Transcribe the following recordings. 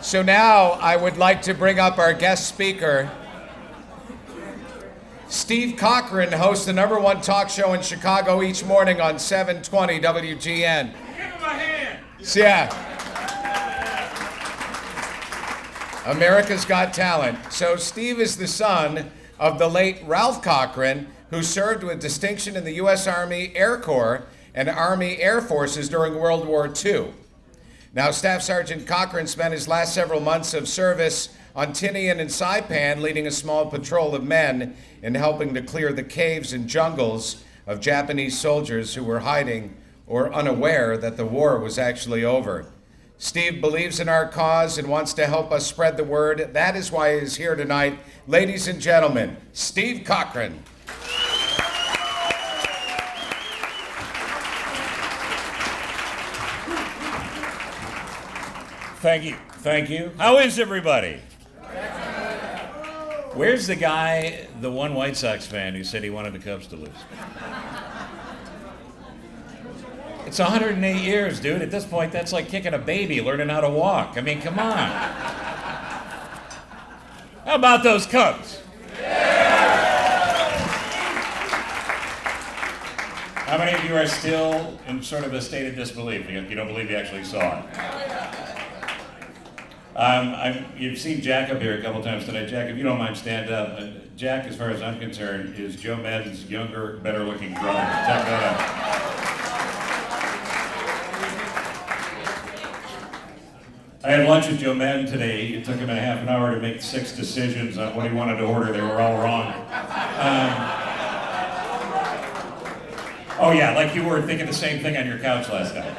So now I would like to bring up our guest speaker. Steve Cochran hosts the #1 talk show in Chicago each morning on 720 WGN. Give him a hand. Yeah. America's Got Talent. So Steve is the son of the late Ralph Cochran, who served with distinction in the U.S. Army Air Corps and Army Air Forces during World War II. Now, Staff Sergeant Cochran spent his last several months of service on Tinian and Saipan, leading a small patrol of men and helping to clear the caves and jungles of Japanese soldiers who were hiding or unaware that the war was actually over. Steve believes in our cause and wants to help us spread the word. That is why he is here tonight. Ladies and gentlemen, Steve Cochran. Thank you. Thank you. How is everybody? Where's the guy, the one White Sox fan who said he wanted the Cubs to lose? It's 108 years, dude. At this point, that's like kicking a baby, learning how to walk. I mean, come on. How about those Cubs? How many of you are still in sort of a state of disbelief? You don't believe you actually saw it. You've seen Jack up here a couple times tonight. Jack, if you don't mind, stand up. Jack, as far as I'm concerned, is Joe Madden's younger, better-looking drummer. Check that out. I had lunch with Joe Madden today. It took him a half an hour to make 6 decisions on what he wanted to order. They were all wrong. Oh yeah, like you were thinking the same thing on your couch last night.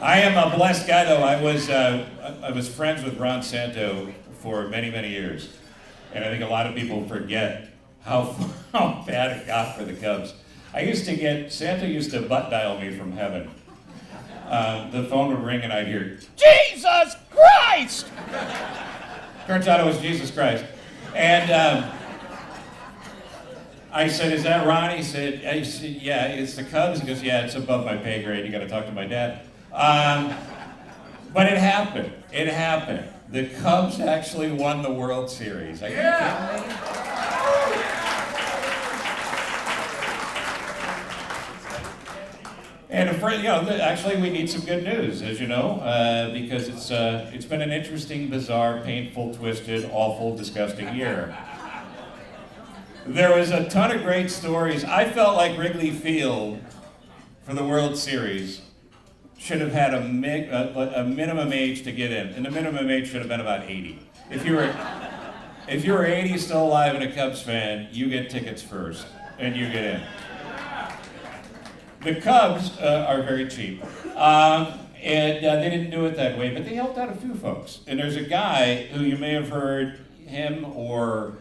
I am a blessed guy, though. I was friends with Ron Santo for many, many years. And I think a lot of people forget how bad it got for the Cubs. Santo used to butt dial me from heaven. The phone would ring and I'd hear, Jesus Christ! Turns out it was Jesus Christ. And I said, is that Ron? He said, yeah, it's the Cubs. He goes, yeah, it's above my pay grade. You got to talk to my dad. But it happened. It happened. The Cubs actually won the World Series. Are you kidding me? And actually, we need some good news, as you know, because it's been an interesting, bizarre, painful, twisted, awful, disgusting year. There was a ton of great stories. I felt like Wrigley Field for the World Series should have had a minimum age to get in, and the minimum age should have been about 80. If you were 80 still alive and a Cubs fan, you get tickets first, and you get in. The Cubs are very cheap, and they didn't do it that way, but they helped out a few folks. And there's a guy who you may have heard him or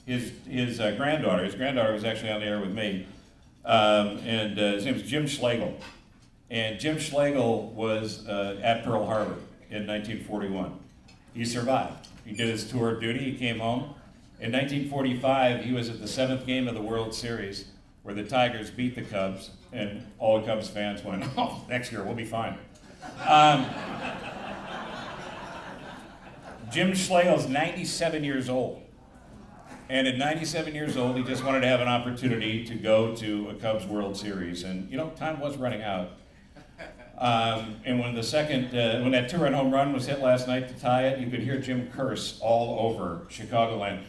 his granddaughter. His granddaughter was actually on the air with me, and his name is Jim Schlegel. And Jim Schlegel was at Pearl Harbor in 1941. He survived. He did his tour of duty. He came home. In 1945, he was at the 7th game of the World Series where the Tigers beat the Cubs, and all Cubs fans went, oh, next year we'll be fine. Jim Schlegel's 97 years old. And at 97 years old, he just wanted to have an opportunity to go to a Cubs World Series. And, time was running out. And when when that 2-run home run was hit last night to tie it, you could hear Jim curse all over Chicagoland.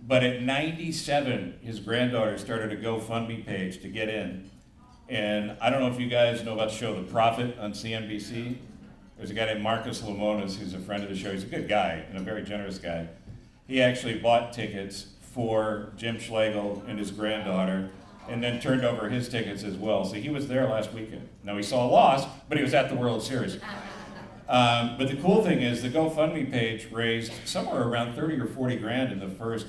But at 97, his granddaughter started a GoFundMe page to get in. And I don't know if you guys know about the show The Prophet on CNBC. There's a guy named Marcus Lemonis who's a friend of the show. He's a good guy and a very generous guy. He actually bought tickets for Jim Schlegel and his granddaughter, and then turned over his tickets as well. So he was there last weekend. Now he saw a loss, but he was at the World Series. But the cool thing is the GoFundMe page raised somewhere around 30 or 40 grand in the first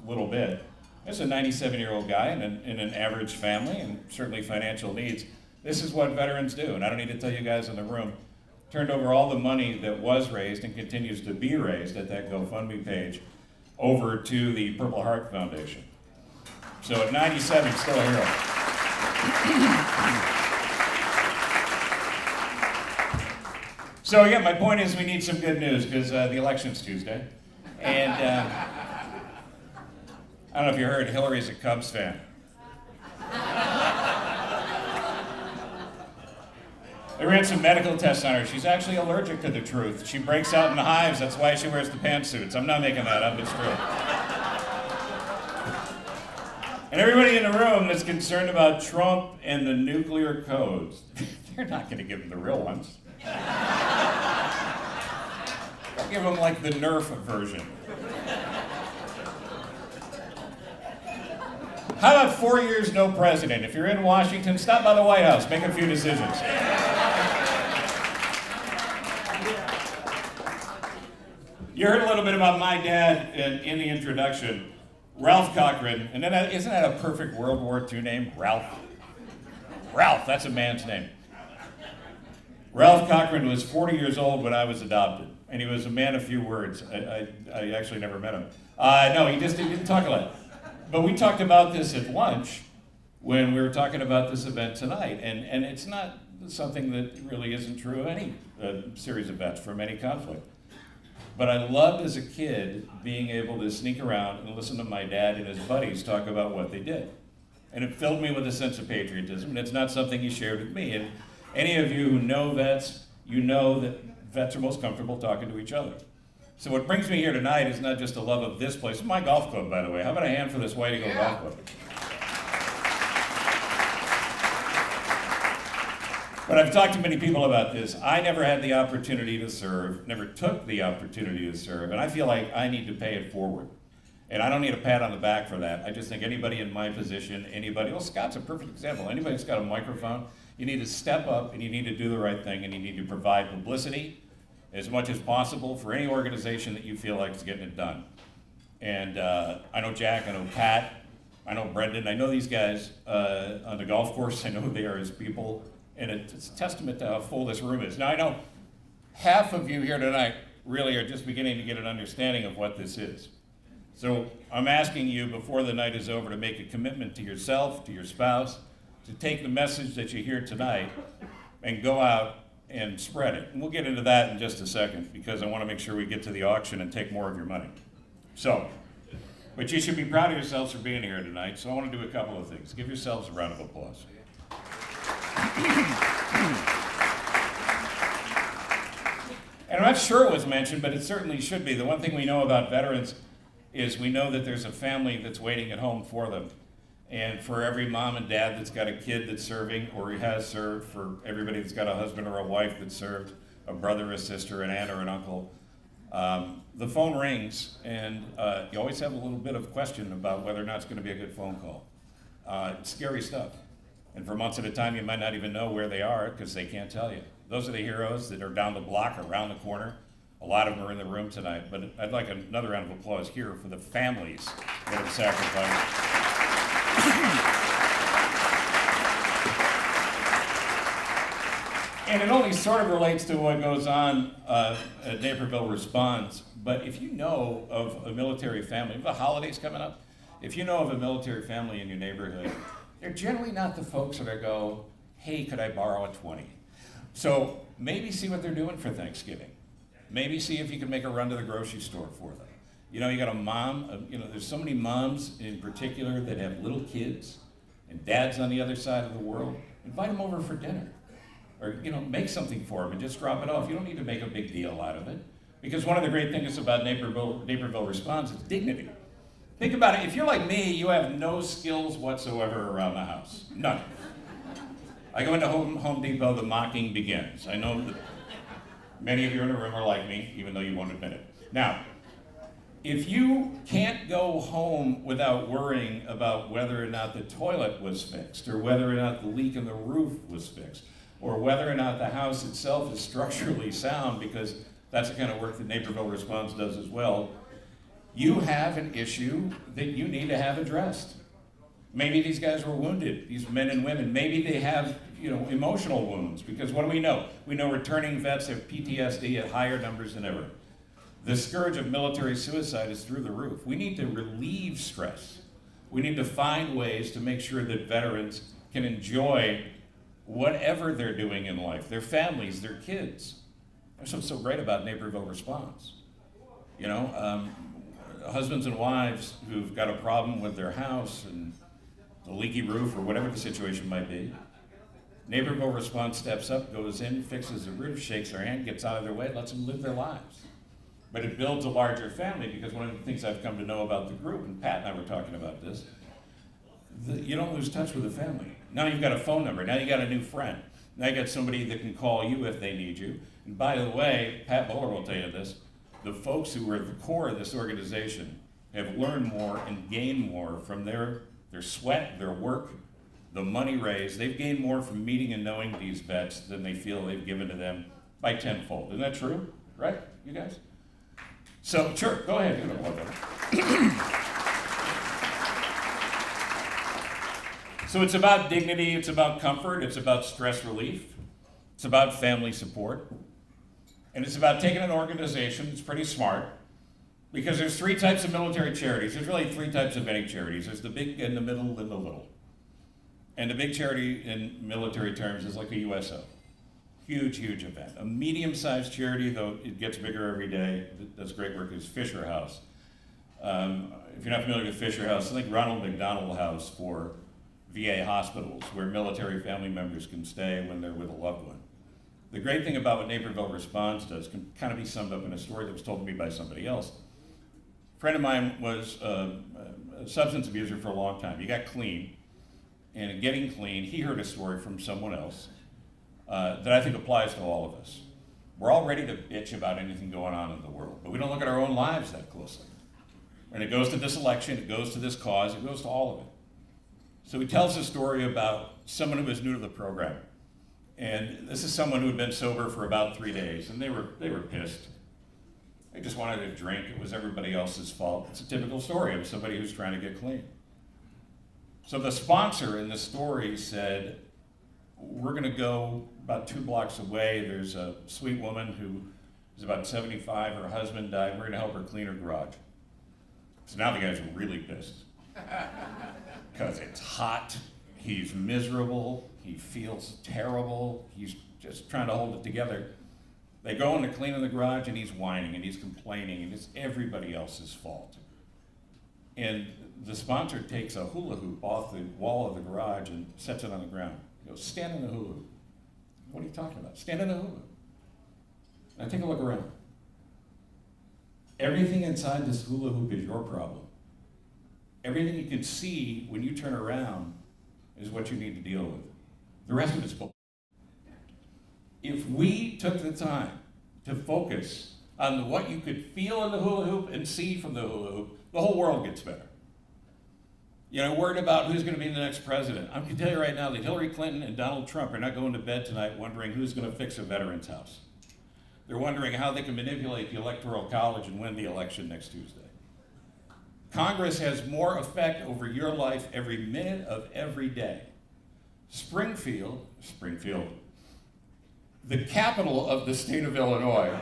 little bit. It's a 97-year-old guy in an average family and certainly financial needs. This is what veterans do, and I don't need to tell you guys in the room. Turned over all the money that was raised and continues to be raised at that GoFundMe page over to the Purple Heart Foundation. So at 97, he's still a hero. So yeah, my point is we need some good news because the election's Tuesday. And I don't know if you heard, Hillary's a Cubs fan. They ran some medical tests on her. She's actually allergic to the truth. She breaks out in hives. That's why she wears the pantsuits. I'm not making that up. It's true. And everybody in the room that's concerned about Trump and the nuclear codes, they're not going to give them the real ones. They'll give them like the Nerf version. How about 4 years no president? If you're in Washington, stop by the White House, make a few decisions. You heard a little bit about my dad in the introduction, Ralph Cochran, and then isn't that a perfect World War II name, Ralph? Ralph, that's a man's name. Ralph Cochran was 40 years old when I was adopted, and he was a man of few words. I actually never met him. No, he didn't talk a lot. But we talked about this at lunch when we were talking about this event tonight, and it's not something that really isn't true of any series of vets from any conflict. But I loved as a kid being able to sneak around and listen to my dad and his buddies talk about what they did. And it filled me with a sense of patriotism, and it's not something he shared with me. And any of you who know vets, you know that vets are most comfortable talking to each other. So what brings me here tonight is not just a love of this place. It's my golf club, by the way. How about a hand for this White Eagle Golf Club? But I've talked to many people about this. I never had the opportunity to serve, never took the opportunity to serve, and I feel like I need to pay it forward. And I don't need a pat on the back for that. I just think anybody in my position, well, Scott's a perfect example. Anybody that's got a microphone, you need to step up and you need to do the right thing and you need to provide publicity as much as possible for any organization that you feel like is getting it done. And I know Jack, I know Pat, I know Brendan, I know these guys on the golf course. I know who they are as people. And it's a testament to how full this room is. Now, I know half of you here tonight really are just beginning to get an understanding of what this is. So I'm asking you before the night is over to make a commitment to yourself, to your spouse, to take the message that you hear tonight and go out and spread it. And we'll get into that in just a second because I want to make sure we get to the auction and take more of your money. So, but you should be proud of yourselves for being here tonight. So I want to do a couple of things. Give yourselves a round of applause. And I'm not sure it was mentioned, but it certainly should be. The one thing we know about veterans is we know that there's a family that's waiting at home for them. And for every mom and dad that's got a kid that's serving or has served, for everybody that's got a husband or a wife that's served, a brother, a sister, an aunt, or an uncle, the phone rings, and you always have a little bit of question about whether or not it's going to be a good phone call. It's scary stuff. And for months at a time, you might not even know where they are because they can't tell you. Those are the heroes that are down the block, around the corner. A lot of them are in the room tonight, but I'd like another round of applause here for the families that have sacrificed. And it only sort of relates to what goes on at Naperville Responds, but if you know of a military family, the holidays coming up, if you know of a military family in your neighborhood, they're generally not the folks that go, hey, could I borrow a 20? So maybe see what they're doing for Thanksgiving. Maybe see if you can make a run to the grocery store for them. You know, you got a mom, there's so many moms in particular that have little kids and dads on the other side of the world. Invite them over for dinner. Or, make something for them and just drop it off. You don't need to make a big deal out of it. Because one of the great things about Naperville Responds is dignity. Think about it. If you're like me, you have no skills whatsoever around the house. None. I go into Home Depot, the mocking begins. I know that many of you in the room are like me, even though you won't admit it. Now, if you can't go home without worrying about whether or not the toilet was fixed, or whether or not the leak in the roof was fixed, or whether or not the house itself is structurally sound, because that's the kind of work that Naperville Responds does as well, you have an issue that you need to have addressed. Maybe these guys were wounded, these men and women. Maybe they have, emotional wounds, because what do we know? We know returning vets have PTSD at higher numbers than ever. The scourge of military suicide is through the roof. We need to relieve stress. We need to find ways to make sure that veterans can enjoy whatever they're doing in life, their families, their kids. That's what's so great about Naperville Responds. You know, husbands and wives who've got a problem with their house and the leaky roof or whatever the situation might be. Naperville Response steps up, goes in, fixes the roof, shakes their hand, gets out of their way, lets them live their lives. But it builds a larger family, because one of the things I've come to know about the group, and Pat and I were talking about this, you don't lose touch with the family. Now you've got a phone number, now you got a new friend. Now you got somebody that can call you if they need you. And by the way, Pat Bowler will tell you this, the folks who are at the core of this organization have learned more and gained more from their sweat, their work, the money raised. They've gained more from meeting and knowing these vets than they feel they've given to them by tenfold. Isn't that true? Right, you guys? So, sure, go ahead. So it's about dignity, it's about comfort, it's about stress relief, it's about family support, and it's about taking an organization that's pretty smart, because there's three types of military charities. There's really three types of any charities. There's the big and the middle and the little. And the big charity in military terms is like a USO. Huge, huge event. A medium-sized charity, though it gets bigger every day, that does great work, is Fisher House. If you're not familiar with Fisher House, I think Ronald McDonald House for VA hospitals, where military family members can stay when they're with a loved one. The great thing about what Naperville Responds does can kind of be summed up in a story that was told to me by somebody else. A friend of mine was a substance abuser for a long time. He got clean, and in getting clean, he heard a story from someone else that I think applies to all of us. We're all ready to bitch about anything going on in the world, but we don't look at our own lives that closely. And it goes to this election, it goes to this cause, it goes to all of it. So he tells a story about someone who was new to the program. And this is someone who had been sober for about 3 days, and they were pissed. They just wanted a drink. It was everybody else's fault. It's a typical story of somebody who's trying to get clean. So the sponsor in the story said, we're going to go about 2 blocks away. There's a sweet woman who is about 75. Her husband died. We're going to help her clean her garage. So now the guys are really pissed. Because it's hot, he's miserable, he feels terrible, he's just trying to hold it together. They go in to clean in the garage, and he's whining and he's complaining, and it's everybody else's fault. And the sponsor takes a hula hoop off the wall of the garage and sets it on the ground. He goes, stand in the hula hoop. What are you talking about? Stand in the hula hoop. Now take a look around. Everything inside this hula hoop is your problem. Everything you can see when you turn around is what you need to deal with. The rest of it's bullshit. If we took the time to focus on what you could feel in the hula hoop and see from the hula hoop, the whole world gets better. You know, worried about who's going to be the next president. I can tell you right now that Hillary Clinton and Donald Trump are not going to bed tonight wondering who's going to fix a veteran's house. They're wondering how they can manipulate the Electoral College and win the election next Tuesday. Congress has more effect over your life every minute of every day. Springfield, the capital of the state of Illinois,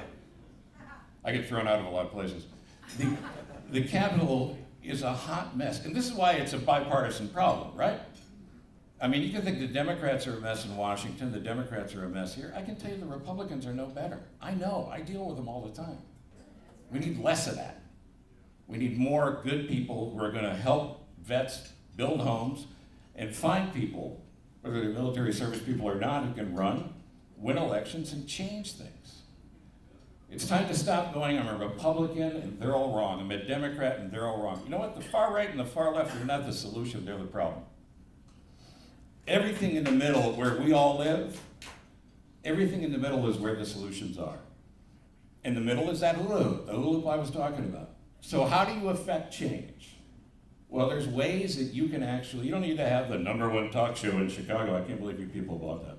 I get thrown out of a lot of places. The capital is a hot mess. And this is why it's a bipartisan problem, right? I mean, you can think the Democrats are a mess in Washington, the Democrats are a mess here. I can tell you the Republicans are no better. I know, I deal with them all the time. We need less of that. We need more good people who are going to help vets build homes and find people, whether they're military service people or not, who can run, win elections, and change things. It's time to stop going, I'm a Republican and they're all wrong. I'm a Democrat and they're all wrong. You know what? The far right and the far left are not the solution, they're the problem. Everything in the middle where we all live, everything in the middle is where the solutions are. In the middle is that hula hoop, the hula hoop I was talking about. So how do you affect change? Well, there's ways that you can actually, you don't need to have the #1 talk show in Chicago. I can't believe you people bought that.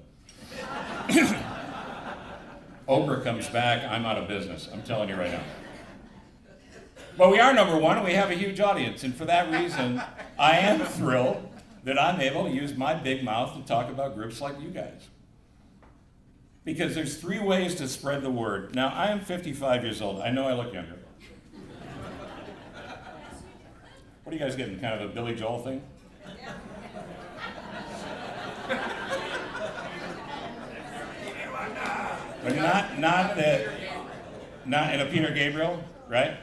Oprah comes back, I'm out of business. I'm telling you right now. But we are #1 and we have a huge audience. And for that reason, I am thrilled that I'm able to use my big mouth to talk about groups like you guys. Because there's 3 ways to spread the word. Now, I am 55 years old. I know I look younger. What are you guys getting, kind of a Billy Joel thing? But not a Peter Gabriel, right?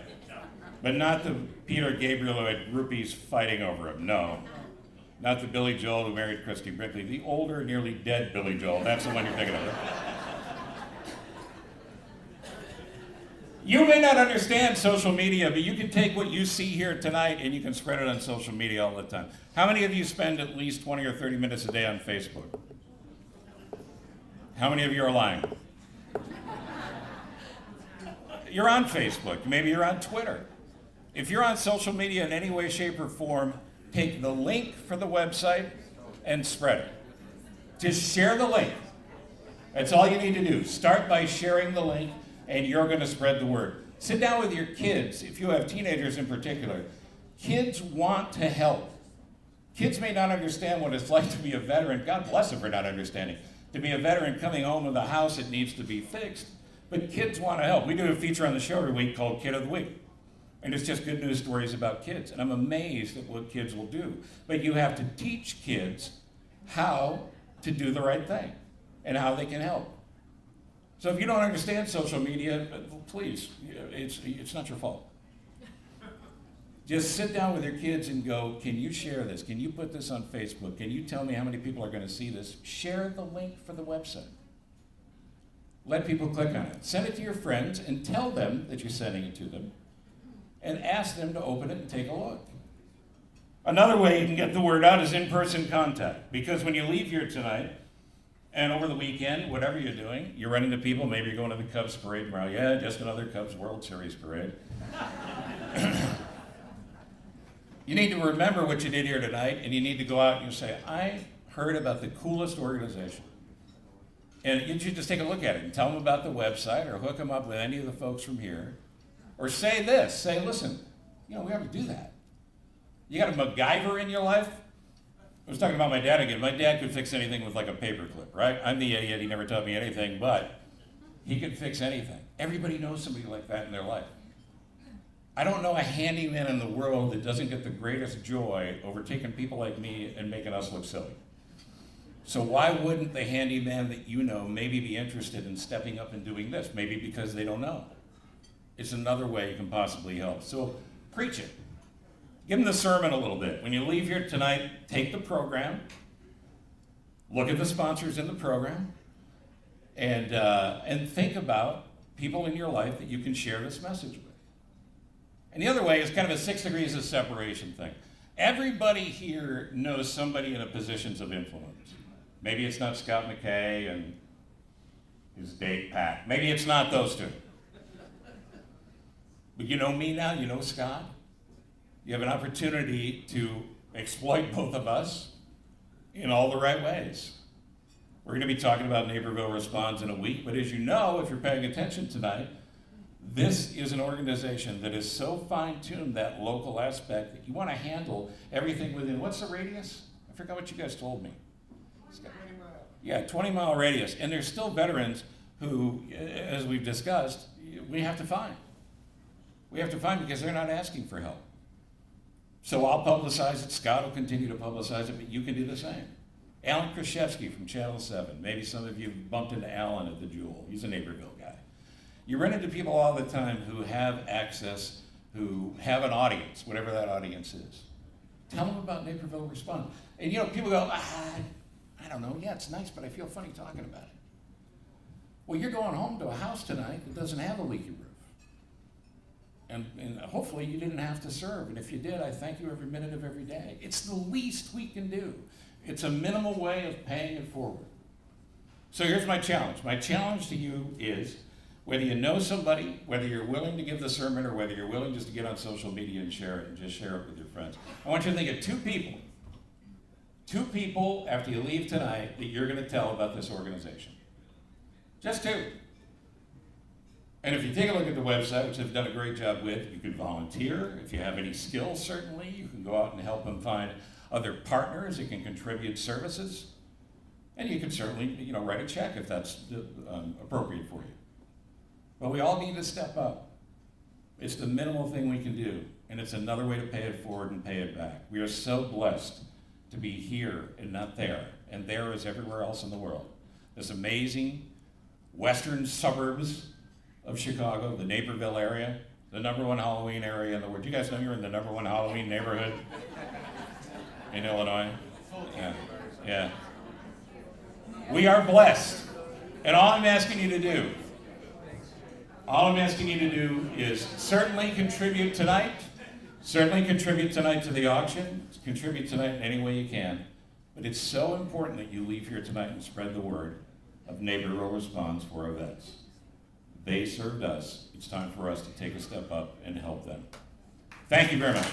But not the Peter Gabriel who had groupies fighting over him, no. Not the Billy Joel who married Christy Brinkley, the older, nearly dead Billy Joel. That's the one you're thinking of. You may not understand social media, but you can take what you see here tonight and you can spread it on social media all the time. How many of you spend at least 20 or 30 minutes a day on Facebook? How many of you are lying? You're on Facebook. Maybe you're on Twitter. If you're on social media in any way, shape, or form, take the link for the website and spread it. Just share the link. That's all you need to do. Start by sharing the link, and you're going to spread the word. Sit down with your kids, if you have teenagers in particular. Kids want to help. Kids may not understand what it's like to be a veteran. God bless them for not understanding. To be a veteran coming home with a house that needs to be fixed. But kids want to help. We do a feature on the show every week called Kid of the Week. And it's just good news stories about kids. And I'm amazed at what kids will do. But you have to teach kids how to do the right thing and how they can help. So if you don't understand social media, please, it's not your fault. Just sit down with your kids and go, can you share this? Can you put this on Facebook? Can you tell me how many people are going to see this? Share the link for the website. Let people click on it. Send it to your friends and tell them that you're sending it to them. And ask them to open it and take a look. Another way you can get the word out is in-person contact. Because when you leave here tonight, and over the weekend, whatever you're doing, you're running into people, maybe you're going to the Cubs parade tomorrow. Yeah, just another Cubs World Series parade. You need to remember what you did here tonight, and you need to go out and you say, I heard about the coolest organization. And you should just take a look at it and tell them about the website or hook them up with any of the folks from here. Or say this, say, listen, we have to do that. You got a MacGyver in your life? I was talking about my dad again. My dad could fix anything with like a paperclip, right? I'm the idiot, he never taught me anything, but he could fix anything. Everybody knows somebody like that in their life. I don't know a handyman in the world that doesn't get the greatest joy over taking people like me and making us look silly. So why wouldn't the handyman that you know maybe be interested in stepping up and doing this? Maybe because they don't know. It's another way you can possibly help. So preach it. Give them the sermon a little bit. When you leave here tonight, take the program, look at the sponsors in the program, and think about people in your life that you can share this message with. And the other way is kind of a 6 degrees of separation thing. Everybody here knows somebody in a positions of influence. Maybe it's not Scott McKay and his date Pat. Maybe it's not those two. But you know me now, you know Scott. You have an opportunity to exploit both of us in all the right ways. We're going to be talking about Naperville Responds in a week, but as you know, if you're paying attention tonight, this is an organization that is so fine-tuned, that local aspect, that you want to handle everything within, what's the radius? I forgot what you guys told me. 20 miles. Yeah, 20-mile radius. And there's still veterans who, as we've discussed, we have to find. We have to find because they're not asking for help. So I'll publicize it, Scott will continue to publicize it, but you can do the same. Alan Kraszewski from Channel 7. Maybe some of you bumped into Alan at the Jewel. He's a Naperville guy. You run into people all the time who have access, who have an audience, whatever that audience is. Tell them about Naperville Respond. And people go, I don't know, yeah, it's nice, but I feel funny talking about it. Well, you're going home to a house tonight that doesn't have a leaky roof. And hopefully you didn't have to serve. And if you did, I thank you every minute of every day. It's the least we can do. It's a minimal way of paying it forward. So here's my challenge. My challenge to you is, whether you know somebody, whether you're willing to give the sermon, or whether you're willing just to get on social media and share it, and just share it with your friends, I want you to think of two people after you leave tonight that you're going to tell about this organization. Just two. And if you take a look at the website, which they've done a great job with, you can volunteer. If you have any skills, certainly, you can go out and help them find other partners that can contribute services. And you can certainly, write a check if that's appropriate for you. But we all need to step up. It's the minimal thing we can do, and it's another way to pay it forward and pay it back. We are so blessed to be here and not there, and there is everywhere else in the world. This amazing western suburbs of Chicago, the Naperville area, the #1 Halloween area in the world. Do you guys know you're in the #1 Halloween neighborhood in Illinois? Yeah. Yeah. We are blessed. And all I'm asking you to do is certainly contribute tonight to the auction, contribute tonight in any way you can. But it's so important that you leave here tonight and spread the word of Naperville Responds for our vets. They served us. It's time for us to take a step up and help them. Thank you very much.